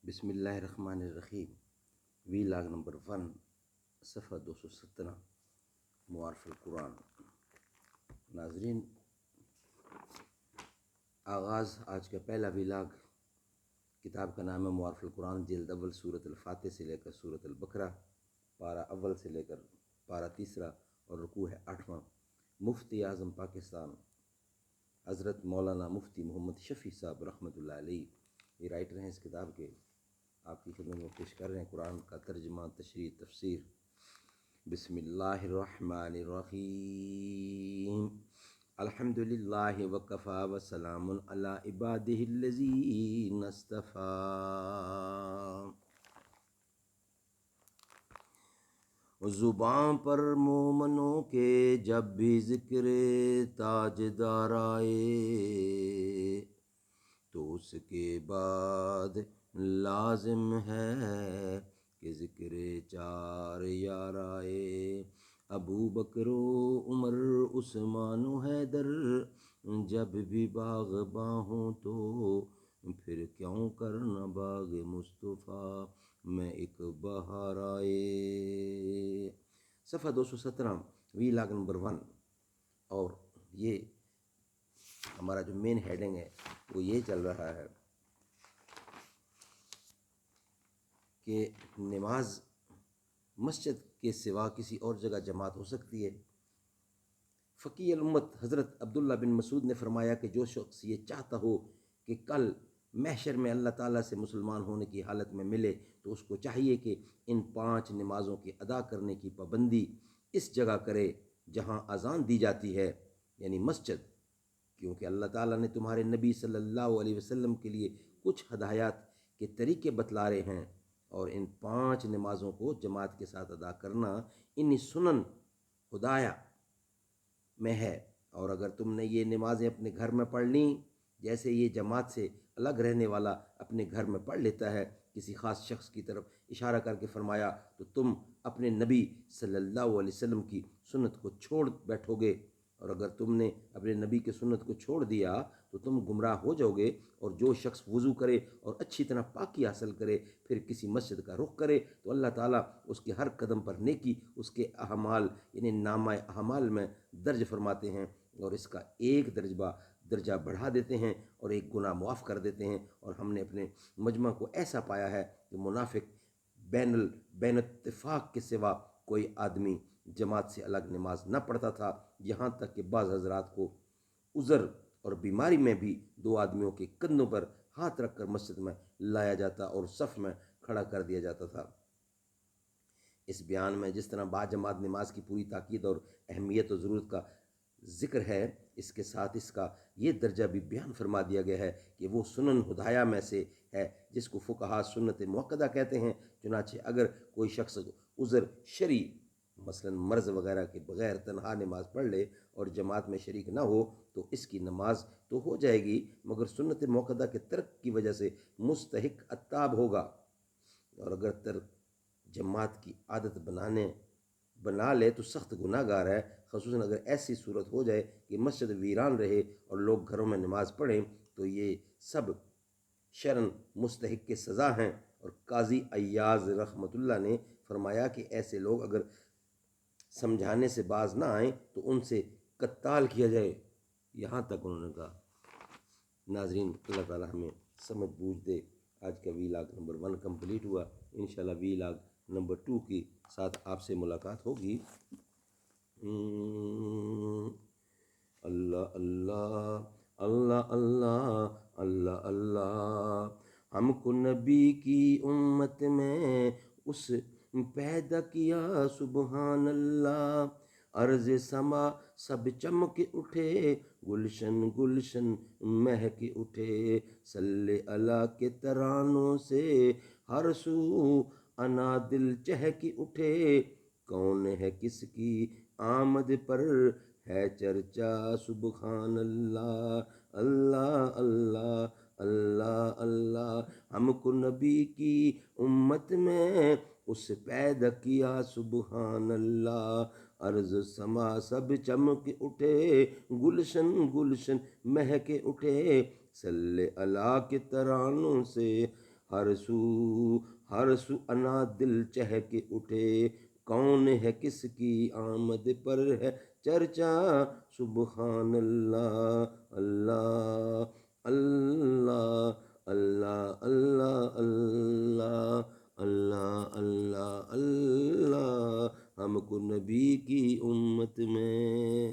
بسم اللہ الرحمن الرحیم۔ وی لاگ نمبر 1، صفحہ 217، معارف القرآن۔ ناظرین، آغاز آج کا پہلا وی لاگ کتاب کا نام ہے معارف القرآن، جلد اول، سورۃ الفاتح سے لے کر سورۃ البقرہ، پارہ اول سے لے کر پارہ تیسرا، اور رکوع ہے 8واں۔ مفتی اعظم پاکستان حضرت مولانا مفتی محمد شفیع صاحب رحمۃ اللہ علیہ، یہ رائٹر ہیں اس کتاب کے، آپ کی خدمت میں پیش کر رہے ہیں قرآن کا ترجمہ، تشریح، تفسیر۔ بسم اللہ الرحمن الرحیم۔ الحمد للہ وکفیٰ وسلام علی عبادہ الذین اصطفیٰ۔ زباں پر مومنوں کے جب بھی ذکر تاجدار آئے، تو اس کے بعد لازم ہے کہ ذکر چار یار آئے۔ ابو بکر و عمر، عثمان و حیدر جب بھی باغباں ہوں تو پھر کیوں کرنا باغ مصطفیٰ میں ایک بہار آئے۔ صفحہ 217، وی لاگ نمبر 1۔ اور یہ ہمارا جو مین ہیڈنگ ہے وہ یہ چل رہا ہے کہ نماز مسجد کے سوا کسی اور جگہ جماعت ہو سکتی ہے۔ فقیہ الامت حضرت عبداللہ بن مسعود نے فرمایا کہ جو شخص یہ چاہتا ہو کہ کل محشر میں اللہ تعالیٰ سے مسلمان ہونے کی حالت میں ملے، تو اس کو چاہیے کہ ان 5 نمازوں کے ادا کرنے کی پابندی اس جگہ کرے جہاں اذان دی جاتی ہے، یعنی مسجد، کیونکہ اللہ تعالیٰ نے تمہارے نبی صلی اللہ علیہ وسلم کے لیے کچھ ہدایات کے طریقے بتلا رہے ہیں، اور ان 5 نمازوں کو جماعت کے ساتھ ادا کرنا ان سنن ہدایہ میں ہے۔ اور اگر تم نے یہ نمازیں اپنے گھر میں پڑھ لیں، جیسے یہ جماعت سے الگ رہنے والا اپنے گھر میں پڑھ لیتا ہے، کسی خاص شخص کی طرف اشارہ کر کے فرمایا، تو تم اپنے نبی صلی اللہ علیہ وسلم کی سنت کو چھوڑ بیٹھو گے، اور اگر تم نے اپنے نبی کی سنت کو چھوڑ دیا تو تم گمراہ ہو جاؤ گے۔ اور جو شخص وضو کرے اور اچھی طرح پاکی حاصل کرے، پھر کسی مسجد کا رخ کرے، تو اللہ تعالیٰ اس کے ہر قدم پر نیکی اس کے اعمال یعنی نامہ اعمال میں درج فرماتے ہیں، اور اس کا ایک درجہ بڑھا دیتے ہیں اور ایک گناہ معاف کر دیتے ہیں۔ اور ہم نے اپنے مجمع کو ایسا پایا ہے کہ منافق بین اتفاق کے سوا کوئی آدمی جماعت سے الگ نماز نہ پڑھتا تھا، یہاں تک کہ بعض حضرات کو عذر اور بیماری میں بھی 2 آدمیوں کے کندھوں پر ہاتھ رکھ کر مسجد میں لایا جاتا اور صف میں کھڑا کر دیا جاتا تھا۔ اس بیان میں جس طرح باجماعت نماز کی پوری تاکید اور اہمیت و ضرورت کا ذکر ہے، اس کے ساتھ اس کا یہ درجہ بھی بیان فرما دیا گیا ہے کہ وہ سنن ہدایہ میں سے ہے، جس کو فقہا سنت مؤکدہ کہتے ہیں۔ چنانچہ اگر کوئی شخص عذر شرعی مثلا مرض وغیرہ کے بغیر تنہا نماز پڑھ لے اور جماعت میں شریک نہ ہو، تو اس کی نماز تو ہو جائے گی، مگر سنت مؤکدہ کے ترک کی وجہ سے مستحق عتاب ہوگا۔ اور اگر ترک جماعت کی عادت بنا لے تو سخت گناہ گار ہے، خصوصاً اگر ایسی صورت ہو جائے کہ مسجد ویران رہے اور لوگ گھروں میں نماز پڑھیں، تو یہ سب شرعاً مستحق کے سزا ہیں۔ اور قاضی ایاز رحمۃ اللہ نے فرمایا کہ ایسے لوگ اگر سمجھانے سے باز نہ آئیں تو ان سے قتال کیا جائے، یہاں تک انہوں نے کہا۔ ناظرین، اللہ تعالیٰ ہمیں سمجھ بوجھ دے۔ آج کا وی لاگ نمبر 1 کمپلیٹ ہوا۔ انشاءاللہ وی لاگ نمبر 2 کی ساتھ آپ سے ملاقات ہوگی۔ اللہ اللہ اللہ اللہ اللہ اللہ، ہم کو نبی کی امت میں اس پیدا کیا، سبحان اللہ۔ عرض سما سب چمک اٹھے، گلشن گلشن مہک اٹھے، صلی اللہ کے ترانوں سے ہر سو انا دل چہک اٹھے۔ کون ہے کس کی آمد پر ہے چرچا، سبحان اللہ اللہ اللہ اللہ اللہ، ہم کو نبی کی امت میں اس پیدا کیا، سبحان اللہ۔ عرض سما سب چمک اٹھے، گلشن گلشن مہک اٹھے، صلی اللہ کے ترانوں سے ہر سو انا دل چہک کے اٹھے، کون ہے کس کی آمد پر ہے چرچا، سبحان اللہ اللہ اللہ اللہ اللہ اللہ اللہ اللہ اللہ، ہم کو نبی کی امت میں